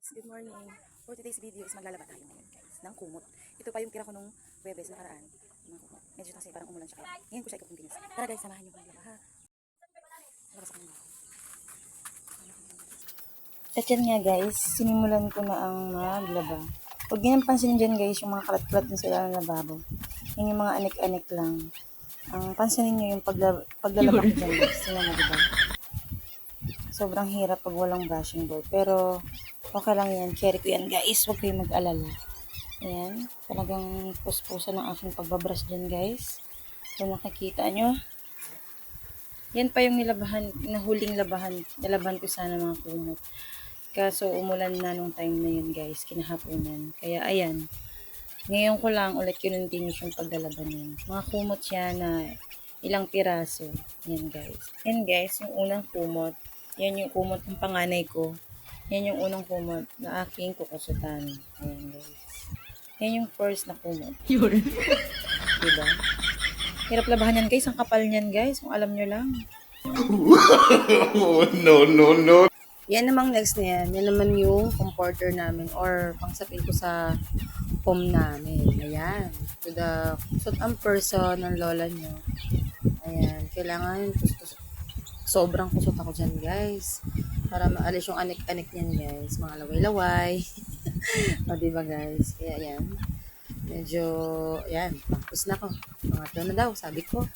guys, good morning. For today's video is maglalaba tayo ngayon guys ng kumot. Ito pa yung tira ko nung Webes nakaraan. Medyo kasi parang umulan siya kaya. Ngayon ko siya ikaw dinis. Tara guys, samahan niyo ko maglaba ha. Labas ako ng baho. At yan nga guys, sinimulan ko na ang maglaba. Huwag niyo nang pansinin dyan guys yung mga kalat-kalat na sila ng lababo. Yan yung mga anik-anik lang. Ang pansinin niyo yung paglalaba ko dyan guys. Tingnan mo diba? Sobrang hirap pag walang brushing board. Pero, okay lang yan. Carry ko yan, guys. Huwag kayong mag-alala. Ayan. Talagang puspusa ng aking pagbabrush dyan, guys. Kung nakikita nyo. Yan pa yung nilabahan, nahuling labahan. Nilaban ko sana mga kumot. Kaso, umulan na nung time na yun, guys. Kinahaponan. Kaya, ayan. Ngayon ko lang ulit kinuntinuous yung paglalaban yan. Mga kumot siya na ilang piraso. Yan, guys. Yan, guys. Yung unang kumot. Yan yung kumot ng panganay ko. Yan yung unang kumot na aking kukusutan. Ayan guys. Yan yung first na kumot. Yun. Diba? Hirap labahan yan guys. Ang kapal niyan guys. Kung alam nyo lang. No. Yan namang next na yan. Yan naman yung comforter namin or pangsapin ko sa home namin. Ayan. To the kusot person ng lola nyo. Ayan. Kailangan sobrang kusot ako dyan guys para maalis yung anik-anik niyan guys, mga laway-laway. O diba guys, kaya yan medyo, yan, tapos na ako mga na daw, sabi ko.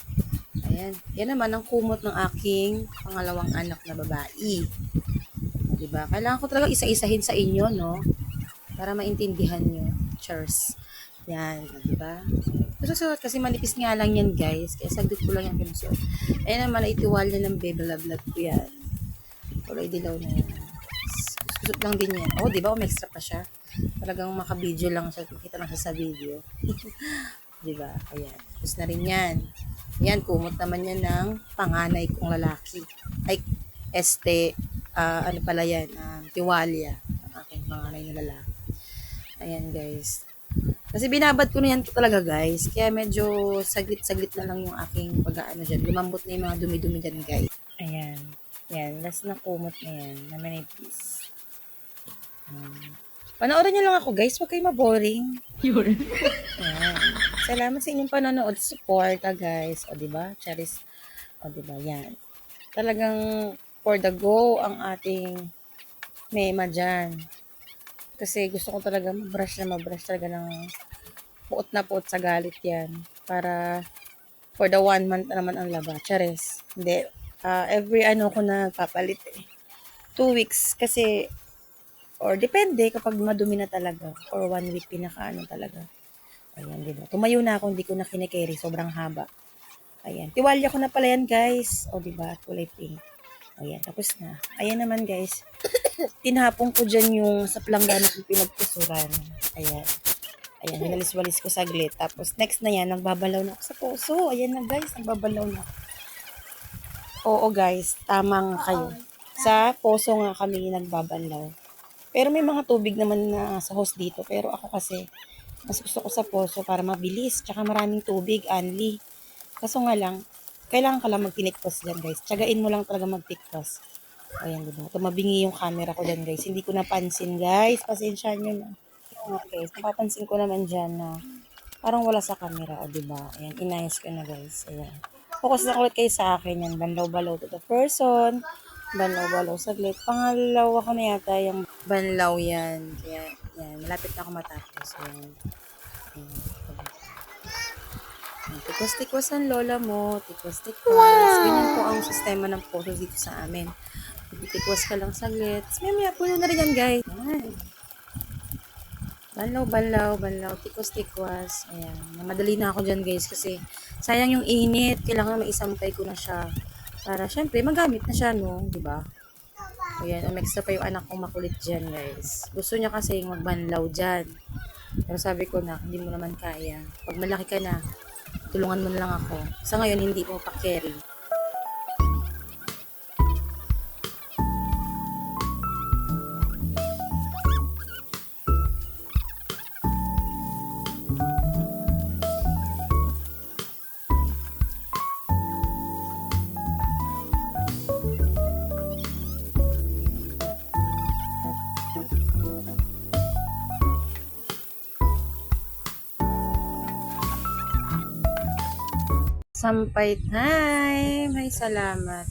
Ayan, yan naman ang kumot ng aking pangalawang anak na babae. O diba, kailangan ko talaga isa-isahin sa inyo, no, para maintindihan nyo. Cheers. Yan, diba? Susuot kasi manipis nga lang yan guys. Kaya saglit ko lang yung pinusuot. Ayan naman, itiwalya ng baby love ko yan. Kulay dilaw na yan. Susuot lang din yan. Oh, diba? May extra pa siya. Talagang maka-video lang siya. Kita lang siya sa video. Diba? Ayan. Tapos na rin yan. Yan, kumot naman yan ng panganay kong lalaki. Ay, ano pala yan? Tiwalya. Ang aking panganay na lalaki. Ayan guys. Kasi binabad ko na yan talaga guys. Kaya medyo saglit-saglit na lang yung aking pag-aano dyan. Lumambot na yung mga dumi-dumi dyan guys. Ayan. Yan. Last na kumot na yan. Na manipis. Panoorin nyo lang ako guys. Huwag kayo maboring. Yun. Ayan. Salamat sa inyong panonood. Support guys. O diba? Charis. O diba? Yan. Talagang for the go ang ating mema dyan. Kasi gusto ko talaga mag-brush talaga ng puot na puot sa galit yan. Para for the 1 month na naman ang laba. Chares. Hindi. Every ko na papalit eh. 2 weeks kasi or depende kapag madumi na talaga. Or 1 week pinaka talaga. Ayan, diba? Tumayo na ako, hindi ko na kinikerry. Sobrang haba. Ayan. Tiwalya ko na pala yan guys. O diba? Kulay pink. Ayan, tapos na. Ayan naman guys. Tinapong ko dyan yung sa planggana kong pinagkusuran. Ayan. Ayan, hinalis-walis ko saglit. Tapos next na yan, nagbabalaw na ako sa puso. Ayan na guys, nagbabalaw na ako. Oo guys, tama nga kayo. Sa puso nga kami nagbabalaw. Pero may mga tubig naman na sa hose dito. Pero ako kasi, mas gusto ko sa puso para mabilis. Tsaka maraming tubig, only. Kaso nga lang, kailangan ka lang magtinikos dyan guys. Tsagain mo lang talaga magtikos. Ayan, diba? Tumabingi yung camera ko dyan guys. Hindi ko napansin guys. Pasensya nyo na. Okay, napapansin ko naman dyan na parang wala sa camera. O diba? Ayan, inayos ko na guys. Ayan. Focus na ulit kayo sa akin yan. Banlaw-balaw to the person. Banlaw-balaw saglit. Pangalawa ko na yata yung banlaw yan. Kaya, yan. Malapit na ako matapos. Ayan. Ayan. Tikwas-tikwas ang lola mo. Tikwas-tikwas. Wow! Ganyan po ang sistema ng puso dito sa amin. Tikwas ka lang saglit. May puno na rin yan, guys. Ayan. Banlaw. Tikwas-tikwas. Ayan. Madali na ako dyan, guys. Kasi sayang yung init. Kailangan maisampay ko na siya. Para, syempre, magamit na siya, no? Diba? Ayan. Umextra pa yung anak kong makulit dyan, guys. Gusto niya kasi magbanlaw dyan. Pero sabi ko na, hindi mo naman kaya. Pag malaki ka na, tulungan mo na lang ako. Sa ngayon, hindi mo pa-carry. Sampay time. Ay, salamat.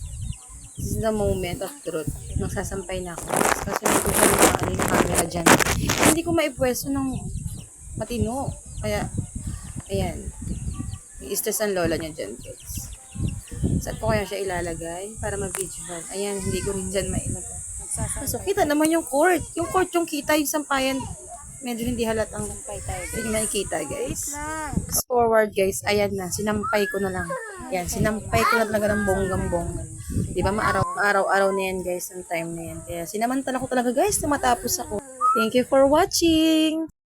This is the moment of truth. Nagsasampay na ako. Kasi may kuha ng camera dyan. Hindi ko maipwesto ng matino. Kaya, ayan. I-stress ang lola niya dyan, guys. Saan ko kaya siya ilalagay para ma-visual? Ayan, hindi ko rin dyan mailagay. So, kita naman yung court. Yung court yung kita, yung sampayan. Medyo hindi halatang hindi makikita, guys. Fast forward, guys. Ayan na. Sinampay ko na lang. Ayan, sinampay ko na talaga ng bonggang-bongga. Di ba, maaraw-araw na yan, guys, ng time na yan. Kaya sinamantala ko talaga, guys, na matapos ako. Thank you for watching!